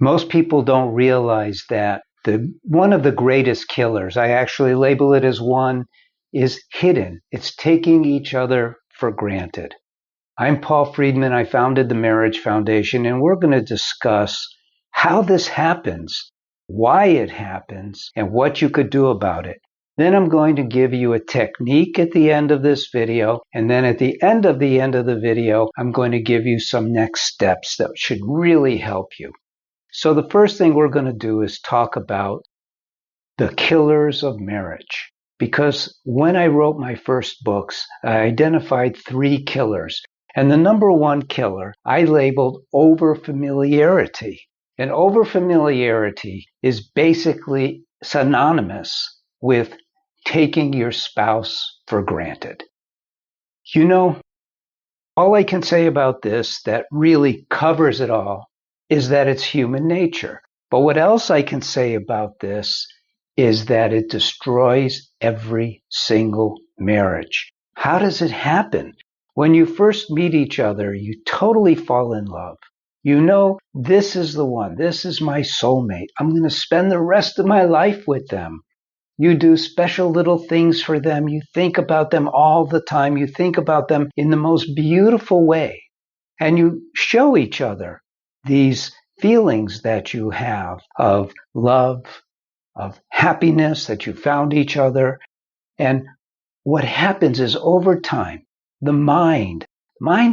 Most people don't realize that one of the greatest killers, I actually label it as one, is hidden. It's taking each other for granted. I'm Paul Friedman. I founded the Marriage Foundation, and we're going to discuss how this happens, why it happens, and what you could do about it. Then I'm going to give you a technique at the end of this video, and then at the end of the video, I'm going to give you some next steps that should really help you. So the first thing we're going to do is talk about the killers of marriage. Because when I wrote my first books, I identified 3 killers. And the number 1 killer I labeled overfamiliarity. And overfamiliarity is basically synonymous with taking your spouse for granted. You know, all I can say about this that really covers it all is that it's human nature. But what else I can say about this is that it destroys every single marriage. How does it happen? When you first meet each other, you totally fall in love. You know, this is the one. This is my soulmate. I'm going to spend the rest of my life with them. You do special little things for them. You think about them all the time. You think about them in the most beautiful way. And you show each other these feelings that you have of love, of happiness, that you found each other. And what happens is over time, the mind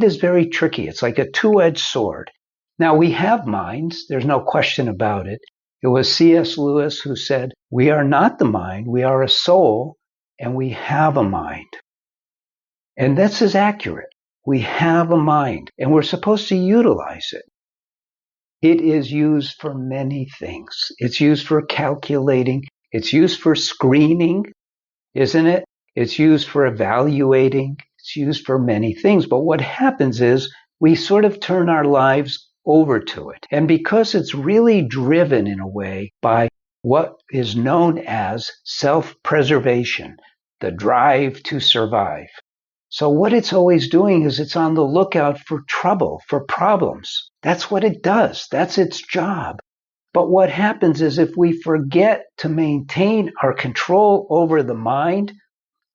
is very tricky. It's like a two-edged sword. Now, we have minds. There's no question about it. It was C.S. Lewis who said, we are not the mind, we are a soul, and we have a mind. And this is accurate. We have a mind, and we're supposed to utilize it. It is used for many things. It's used for calculating. It's used for screening, isn't it? It's used for evaluating. It's used for many things. But what happens is we sort of turn our lives over to it. And because it's really driven in a way by what is known as self-preservation, the drive to survive. So what it's always doing is it's on the lookout for trouble, for problems. That's what it does. That's its job. But what happens is if we forget to maintain our control over the mind,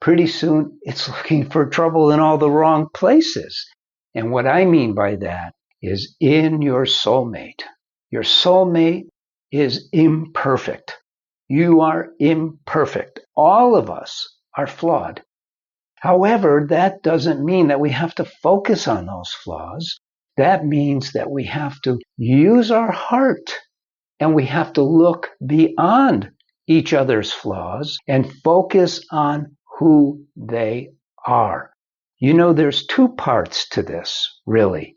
pretty soon it's looking for trouble in all the wrong places. And what I mean by that is in your soulmate. Your soulmate is imperfect. You are imperfect. All of us are flawed. However, that doesn't mean that we have to focus on those flaws. That means that we have to use our heart and we have to look beyond each other's flaws and focus on who they are. You know, there's 2 parts to this, really.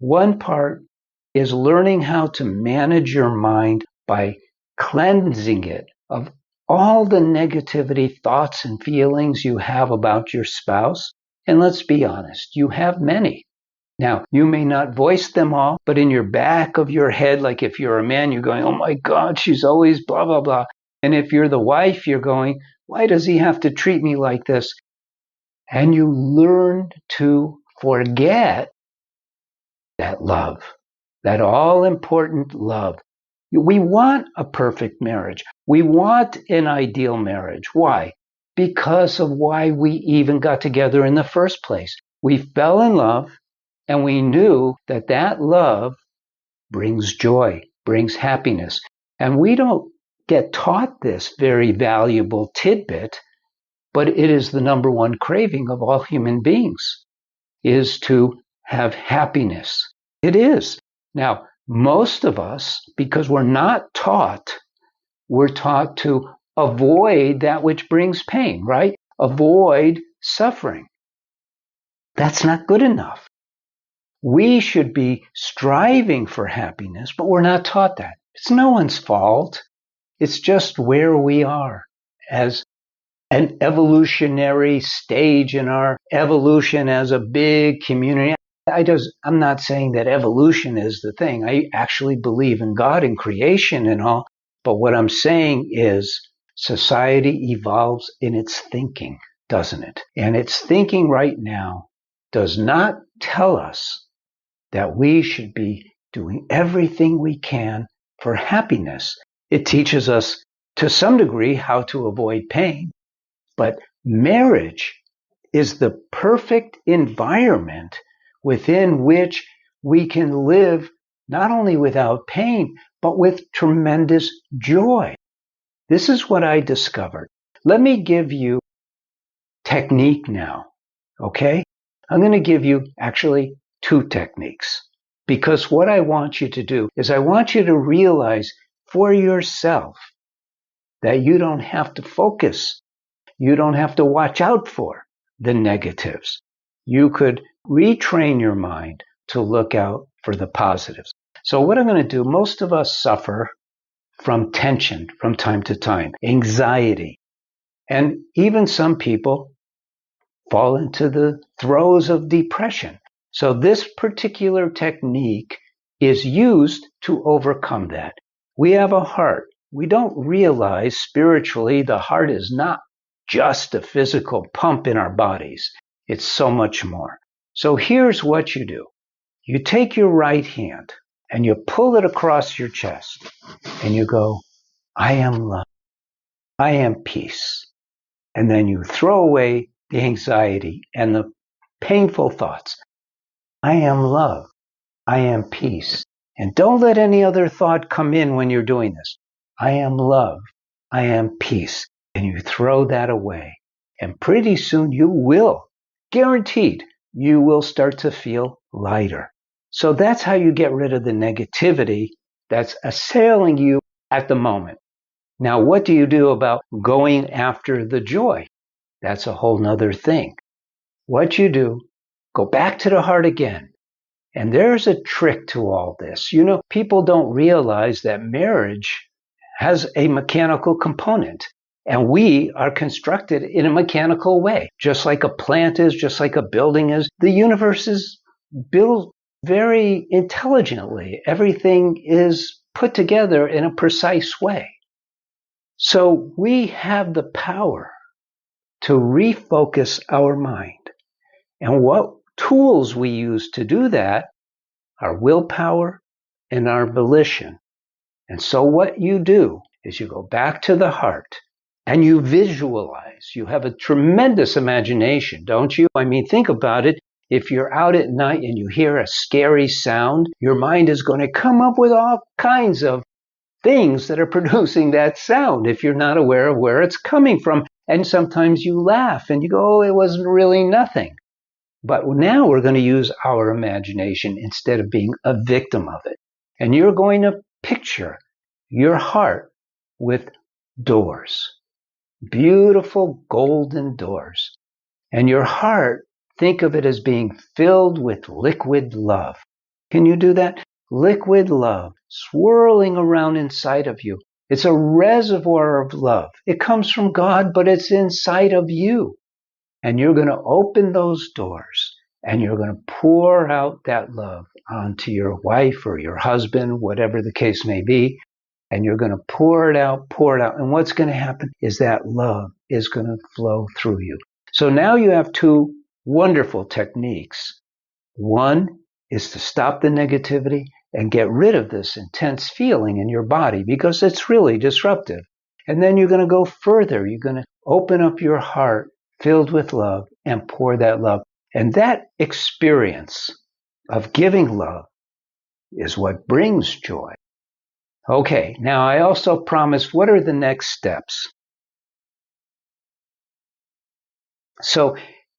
One part is learning how to manage your mind by cleansing it of all the negativity, thoughts, and feelings you have about your spouse. And let's be honest, you have many. Now, you may not voice them all, but in your back of your head, like if you're a man, you're going, oh my God, she's always blah, blah, blah. And if you're the wife, you're going, why does he have to treat me like this? And you learn to forget that love, that all-important love. We want a perfect marriage. We want an ideal marriage. Why? Because of why we even got together in the first place. We fell in love, and we knew that that love brings joy, brings happiness. And we don't get taught this very valuable tidbit, but it is the number 1 craving of all human beings, is to have happiness. It is. Now, most of us, because we're not taught, we're taught to avoid that which brings pain, right? Avoid suffering. That's not good enough. We should be striving for happiness, but we're not taught that. It's no one's fault. It's just where we are as an evolutionary stage in our evolution as a big community. I'm not saying that evolution is the thing. I actually believe in God and creation and all. But what I'm saying is society evolves in its thinking, doesn't it? And its thinking right now does not tell us that we should be doing everything we can for happiness. It teaches us to some degree how to avoid pain. But marriage is the perfect environment within which we can live not only without pain, but with tremendous joy. This is what I discovered. Let me give you technique now, okay? I'm going to give you actually 2 techniques, because what I want you to do is I want you to realize for yourself that you don't have to focus. You don't have to watch out for the negatives. You could retrain your mind to look out for the positives. So what I'm going to do, most of us suffer from tension from time to time, anxiety, and even some people fall into the throes of depression. So this particular technique is used to overcome that. We have a heart. We don't realize spiritually the heart is not just a physical pump in our bodies. It's so much more. So here's what you do. You take your right hand and you pull it across your chest and you go, I am love. I am peace. And then you throw away the anxiety and the painful thoughts. I am love. I am peace. And don't let any other thought come in when you're doing this. I am love. I am peace. And you throw that away. And pretty soon you will, guaranteed, you will start to feel lighter. So that's how you get rid of the negativity that's assailing you at the moment. Now, what do you do about going after the joy? That's a whole nother thing. What you do, go back to the heart again. And there's a trick to all this. You know, people don't realize that marriage has a mechanical component. And we are constructed in a mechanical way, just like a plant is, just like a building is. The universe is built very intelligently. Everything is put together in a precise way. So we have the power to refocus our mind. And what tools we use to do that are willpower and our volition. And so what you do is you go back to the heart and you visualize. You have a tremendous imagination, don't you? I mean, think about it. If you're out at night and you hear a scary sound, your mind is going to come up with all kinds of things that are producing that sound if you're not aware of where it's coming from. And sometimes you laugh and you go, oh, it wasn't really nothing. But now we're going to use our imagination instead of being a victim of it. And you're going to picture your heart with doors, beautiful golden doors. And your heart, think of it as being filled with liquid love. Can you do that? Liquid love swirling around inside of you. It's a reservoir of love. It comes from God, but it's inside of you. And you're going to open those doors and you're going to pour out that love onto your wife or your husband, whatever the case may be. And you're going to pour it out, pour it out. And what's going to happen is that love is going to flow through you. So now you have 2 wonderful techniques. One is to stop the negativity and get rid of this intense feeling in your body because it's really disruptive. And then you're going to go further. You're going to open up your heart filled with love and pour that love. And that experience of giving love is what brings joy. Okay, now I also promised, what are the next steps? So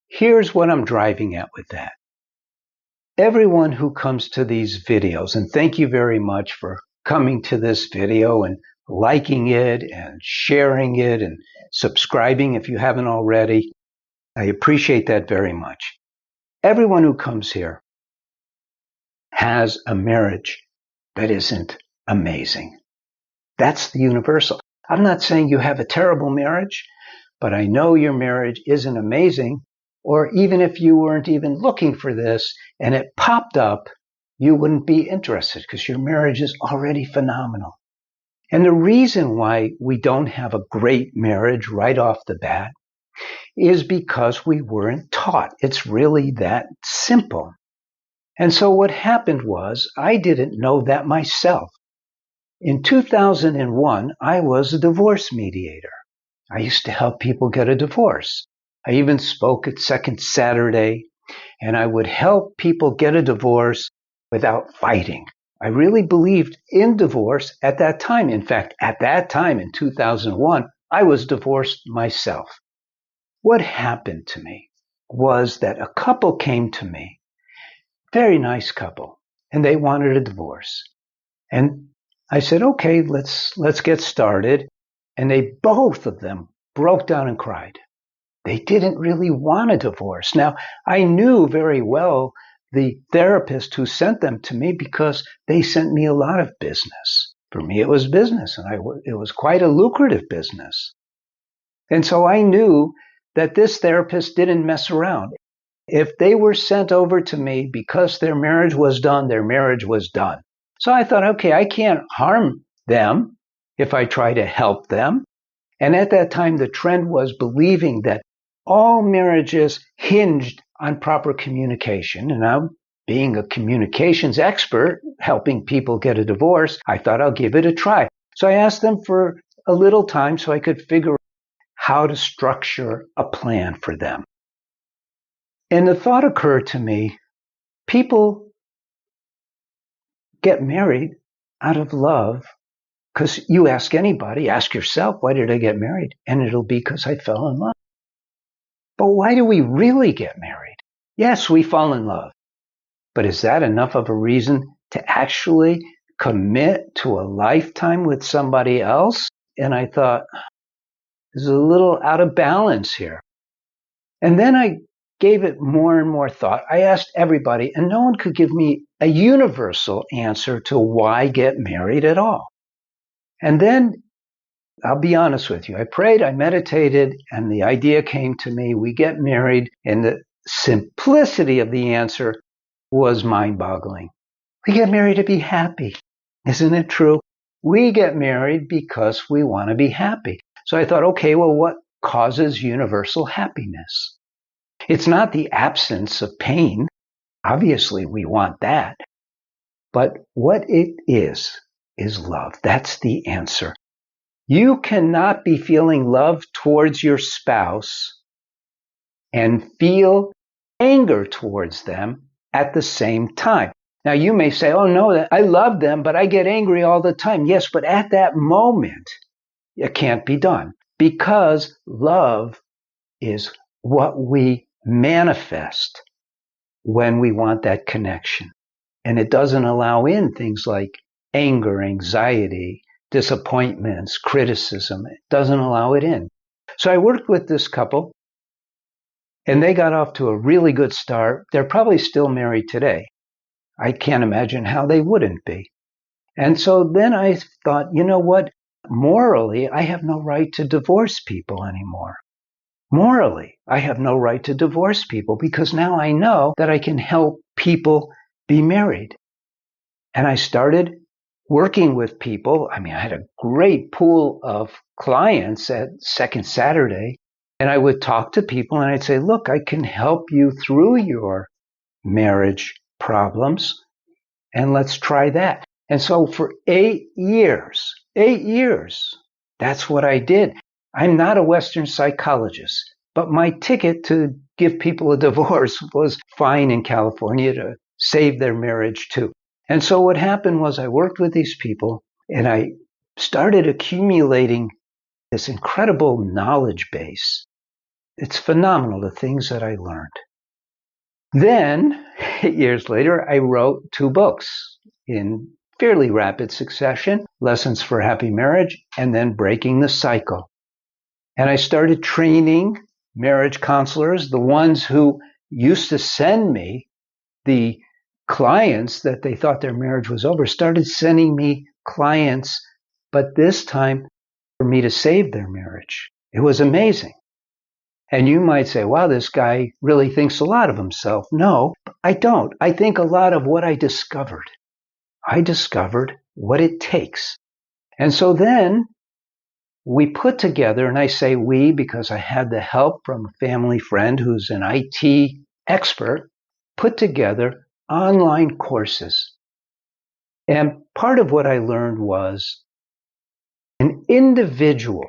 here's what I'm driving at with that. Everyone who comes to these videos, and thank you very much for coming to this video and liking it and sharing it and subscribing if you haven't already. I appreciate that very much. Everyone who comes here has a marriage that isn't amazing. That's the universal. I'm not saying you have a terrible marriage, but I know your marriage isn't amazing. Or even if you weren't even looking for this and it popped up, you wouldn't be interested because your marriage is already phenomenal. And the reason why we don't have a great marriage right off the bat is because we weren't taught. It's really that simple. And so what happened was I didn't know that myself. In 2001, I was a divorce mediator. I used to help people get a divorce. I even spoke at Second Saturday, and I would help people get a divorce without fighting. I really believed in divorce at that time. In fact, at that time in 2001, I was divorced myself. What happened to me was that a couple came to me, very nice couple, and they wanted a divorce. And I said, okay, let's get started. And they, both of them, broke down and cried. They didn't really want a divorce. Now, I knew very well the therapist who sent them to me because they sent me a lot of business. For me, it was business, and it was quite a lucrative business. And so I knew that this therapist didn't mess around. If they were sent over to me because their marriage was done, their marriage was done. So I thought, okay, I can't harm them if I try to help them. And at that time, the trend was believing that all marriages hinged on proper communication. And I'm being a communications expert, helping people get a divorce, I thought I'll give it a try. So I asked them for a little time so I could figure out how to structure a plan for them. And the thought occurred to me, people get married out of love because you ask anybody, ask yourself, why did I get married? And it'll be because I fell in love. But why do we really get married? Yes, we fall in love. But is that enough of a reason to actually commit to a lifetime with somebody else? And I thought, this is a little out of balance here. And then I gave it more and more thought. I asked everybody, and no one could give me a universal answer to why get married at all. And then I'll be honest with you. I prayed, I meditated, and the idea came to me. We get married, and the simplicity of the answer was mind-boggling. We get married to be happy. Isn't it true? We get married because we want to be happy. So I thought, okay, well, what causes universal happiness? It's not the absence of pain. Obviously, we want that. But what it is love. That's the answer. You cannot be feeling love towards your spouse and feel anger towards them at the same time. Now, you may say, oh, no, I love them, but I get angry all the time. Yes, but at that moment, it can't be done because love is what we manifest when we want that connection. And it doesn't allow in things like anger, anxiety, disappointments, criticism. It doesn't allow it in. So I worked with this couple, and they got off to a really good start. They're probably still married today. I can't imagine how they wouldn't be. And so then I thought, you know what? Morally, I have no right to divorce people anymore. Morally, I have no right to divorce people because now I know that I can help people be married. And I started working with people. I mean, I had a great pool of clients at Second Saturday, and I would talk to people and I'd say, look, I can help you through your marriage problems, and let's try that. And so for 8 years, that's what I did. I'm not a Western psychologist, but my ticket to give people a divorce was fine in California to save their marriage too. And so what happened was I worked with these people and I started accumulating this incredible knowledge base. It's phenomenal, the things that I learned. Then, 8 years later, I wrote 2 books in fairly rapid succession, Lessons for Happy Marriage, and then Breaking the Cycle. And I started training marriage counselors, the ones who used to send me the clients that they thought their marriage was over, started sending me clients, but this time for me to save their marriage. It was amazing. And you might say, wow, this guy really thinks a lot of himself. No, I don't. I think a lot of what I discovered. I discovered what it takes. And so then we put together, and I say we because I had the help from a family friend who's an IT expert, put together online courses. And part of what I learned was an individual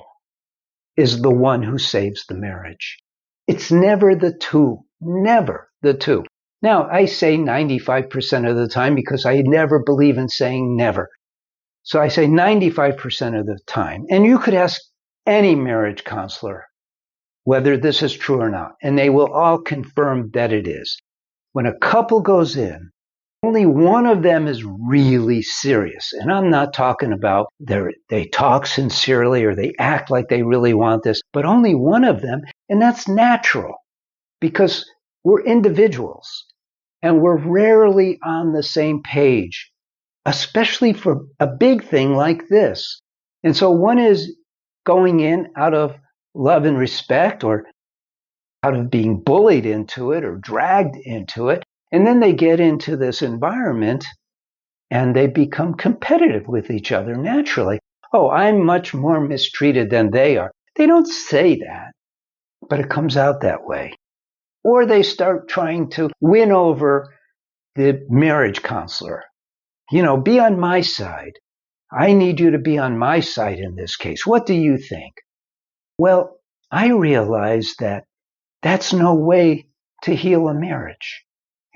is the one who saves the marriage. It's never the two, never the two. Now, I say 95% of the time because I never believe in saying never. So I say 95% of the time. And you could ask any marriage counselor whether this is true or not, and they will all confirm that it is. When a couple goes in, only one of them is really serious. And I'm not talking about they talk sincerely or they act like they really want this, but only one of them. And that's natural because we're individuals and we're rarely on the same page, especially for a big thing like this. And so one is going in out of love and respect or out of being bullied into it or dragged into it. And then they get into this environment and they become competitive with each other naturally. Oh, I'm much more mistreated than they are. They don't say that, but it comes out that way. Or they start trying to win over the marriage counselor. Be on my side. I need you to be on my side in this case. What do you think? Well, I realized that that's no way to heal a marriage.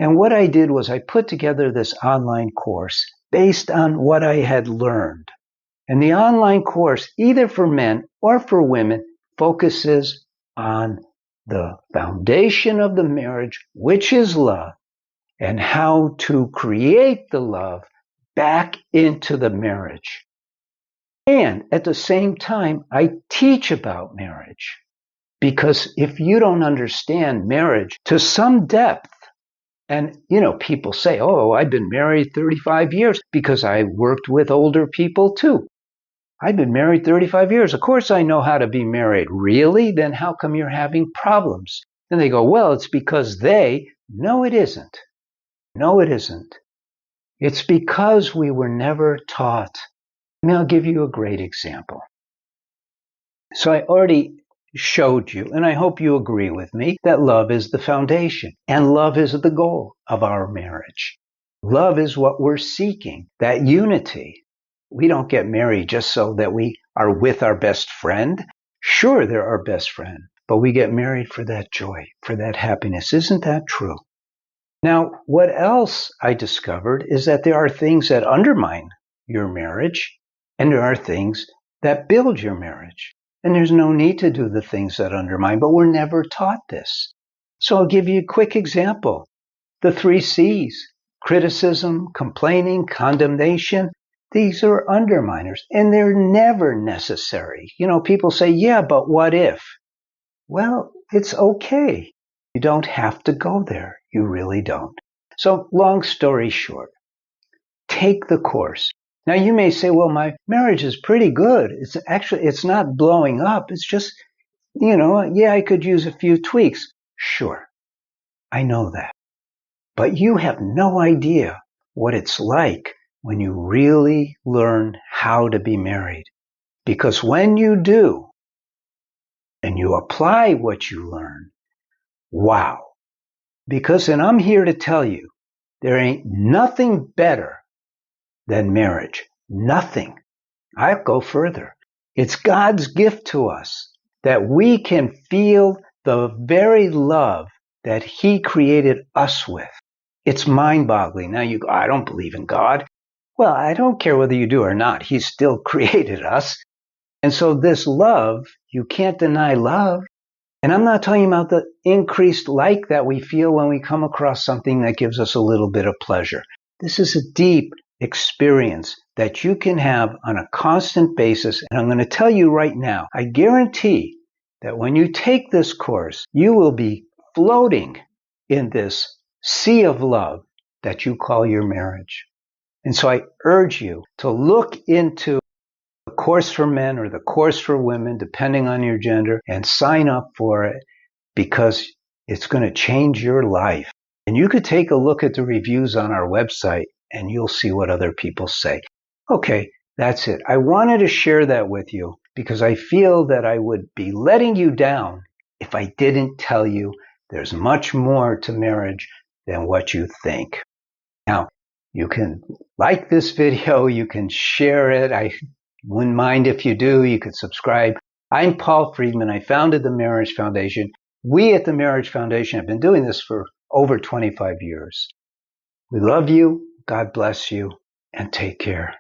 And what I did was I put together this online course based on what I had learned. And the online course, either for men or for women, focuses on the foundation of the marriage, which is love, and how to create the love back into the marriage. And at the same time, I teach about marriage. Because if you don't understand marriage to some depth, and people say, oh, I've been married 35 years because I worked with older people too. I've been married 35 years. Of course I know how to be married. Really? Then how come you're having problems? And they go, well, it's because no, it isn't. No, it isn't. It's because we were never taught. And I'll give you a great example. So I already showed you, and I hope you agree with me, that love is the foundation and love is the goal of our marriage. Love is what we're seeking, that unity. We don't get married just so that we are with our best friend. Sure, they're our best friend, but we get married for that joy, for that happiness. Isn't that true? Now, what else I discovered is that there are things that undermine your marriage, and there are things that build your marriage. And there's no need to do the things that undermine, but we're never taught this. So I'll give you a quick example. The 3 C's: criticism, complaining, condemnation. These are underminers, and they're never necessary. People say, yeah, but what if? Well, it's okay. You don't have to go there. You really don't. So, long story short, take the course. Now, you may say, well, my marriage is pretty good. It's not blowing up. It's just, yeah, I could use a few tweaks. Sure, I know that. But you have no idea what it's like when you really learn how to be married. Because when you do, and you apply what you learn, wow. And I'm here to tell you, there ain't nothing better than marriage. Nothing. I'll go further. It's God's gift to us that we can feel the very love that He created us with. It's mind-boggling. Now you go, I don't believe in God. Well, I don't care whether you do or not. He still created us. And so this love, you can't deny love. And I'm not talking about the increased like that we feel when we come across something that gives us a little bit of pleasure. This is a deep experience that you can have on a constant basis. And I'm going to tell you right now, I guarantee that when you take this course, you will be floating in this sea of love that you call your marriage. And so I urge you to look into the course for men or the course for women, depending on your gender, and sign up for it because it's going to change your life. And you could take a look at the reviews on our website and you'll see what other people say. Okay, that's it. I wanted to share that with you because I feel that I would be letting you down if I didn't tell you there's much more to marriage than what you think. Now, You can like this video. You can share it. I wouldn't mind if you do. You could subscribe. I'm Paul Friedman. I founded the Marriage Foundation. We at the Marriage Foundation have been doing this for over 25 years. We love you. God bless you, and take care.